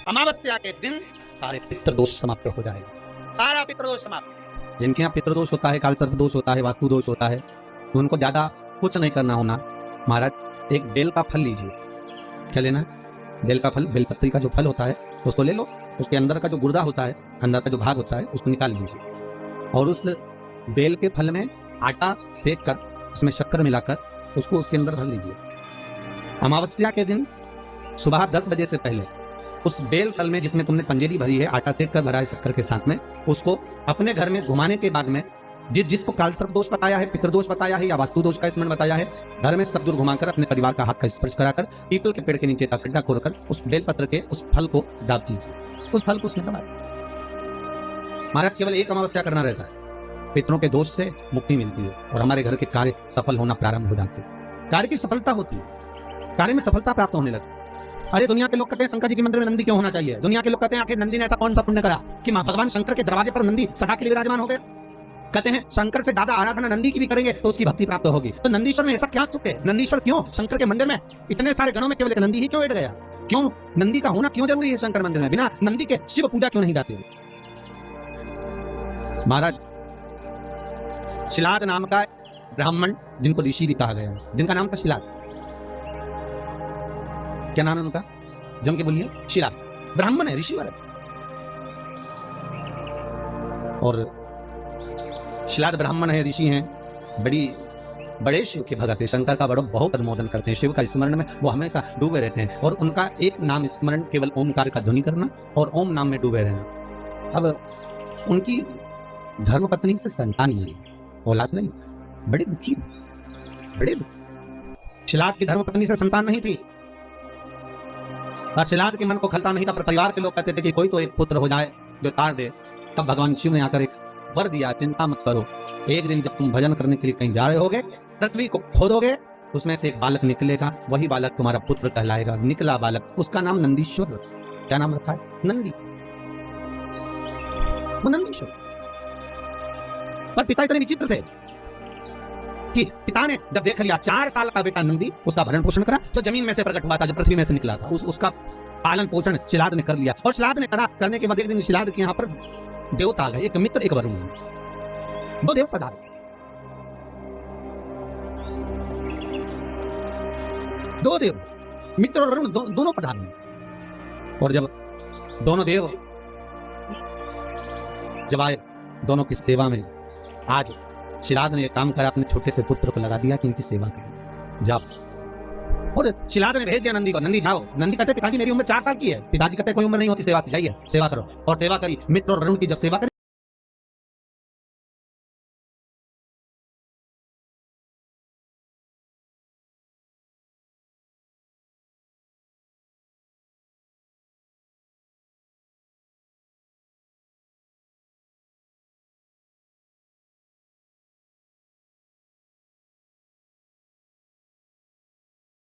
अमावस्या के दिन सारे पितृदोष समाप्त हो जाएगा। सारा पितृदोष समाप्त। जिनके यहाँ पितृदोष होता है, काल सर्प दोष होता है, वास्तु दोष होता है, तो उनको ज्यादा कुछ नहीं करना होना। महाराज एक बेल का फल लीजिए। क्या लेना है? बेल का फल, बेलपत्री का जो फल होता है उसको ले लो। उसके अंदर का जो गुर्दा होता है, अंदर का जो भाग होता है, उसको निकाल लीजिए और उस बेल के फल में आटा सेक कर उसमें शक्कर मिलाकर उसको उसके अंदर भर लीजिए। अमावस्या के दिन सुबह 10 बजे से पहले उस बेल फल में जिसमें तुमने पंजेरी भरी है, आटा सेक कर भरा है शक्कर के साथ में, उसको अपने घर में घुमाने के बाद में जिसको काल सर्प दोष बताया है, पितृदोष बताया है या वास्तु दोष का स्मरण बताया है, घर में सब दूर घुमाकर अपने परिवार का हाथ का स्पर्श कराकर पीपल के पेड़ के नीचे का खड्डा खोदकर उस बेलपत्र के उस फल को दाब दीजिए। उस फल को उसमें दबा दीजिए। महाराज केवल एक अमावस्या करना रहता है, पितरों के दोष से मुक्ति मिलती है और हमारे घर के कार्य सफल होना प्रारंभ हो जाते हैं। कार्य की सफलता होती है, कार्य में सफलता प्राप्त होने लगती है। अरे दुनिया के लोग कहते हैं शंकर जी के मंदिर में नंदी क्यों होना चाहिए? दुनिया के लोग कहते हैं आखिर नंदी ने ऐसा कौन सा पुण्य करा कि मां भगवान शंकर के दरवाजे पर नंदी सदा के लिए विराजमान हो गए? कहते हैं शंकर से ज्यादा आराधना नंदी की भी करेंगे तो उसकी भक्ति प्राप्त होगी। तो नंदीश्वर में ऐसा क्या सुख है? नंदीश्वर क्यों शंकर के मंदिर में इतने सारे गणों में केवल एक नंदी ही क्यों बैठ गया? क्यों नंदी का होना क्यों जरूरी है शंकर मंदिर में? बिना नंदी के शिव पूजा क्यों नहीं जाती? महाराज शिलाद नाम का ब्राह्मण जिनको ऋषि भी कहा गया है, जिनका नाम था शिलाद। क्या नाम है उनका? जम के बोलिए। शिलाद ब्राह्मण है, ऋषि वाले। और शिलाद ब्राह्मण है, ऋषि हैं, बड़े शिव के भगत है, शंकर का बहुत अनुमोदन करते हैं, शिव का स्मरण में वो हमेशा डूबे रहते हैं और उनका एक नाम स्मरण केवल ओमकार का ध्वनि करना और ओम नाम में डूबे रहना। अब उनकी धर्मपत्नी से संतान नहीं, औलाद नहीं, बड़े दुखी, बड़े दुखी। शिलाद की धर्मपत्नी से संतान नहीं थी और शिलाद के मन को खलता नहीं था, पर परिवार के लोग कहते थे कि कोई तो एक पुत्र हो जाए जो तार दे। तब भगवान शिव ने आकर एक वर दिया, चिंता मत करो, एक दिन जब तुम भजन करने के लिए कहीं जा रहे होगे, पृथ्वी को खोदोगे, उसमें से एक बालक निकलेगा, वही बालक तुम्हारा पुत्र कहलाएगा। निकला बालक, उसका नाम नंदीश्वर। क्या नाम रखा है? नंदी। वो नंदीश्वर। पर पिता इतने विचित्र थे कि पिता ने जब देख लिया 4 साल का बेटा नंदी, उसका भरण पोषण करा, जो जमीन में से प्रकट हुआ था, जो पृथ्वी में से निकला था, उसका पालन पोषण शिलाद ने कर लिया। और शिलाद ने करने के बाद एक दिन शिलाद के यहाँ पर देवता आ गए, एक मित्र एक वरुण, दो देव पधारे। दो देव, मित्र और वरुण दोनों पधारे। और जब दोनों देव जब आए, दोनों की सेवा में आज शिलाद ने एक काम करा, अपने छोटे से पुत्र को लगा दिया कि इनकी सेवा करें, जाओ। और शिलाद ने भेज दिया नंदी को, नंदी जाओ। नंदी कहते पिताजी मेरी उम्र 4 साल की है। पिताजी कहते कोई उम्र नहीं होती सेवा की, जाइए सेवा करो। और सेवा करी, मित्र और वरुण की जब सेवा करी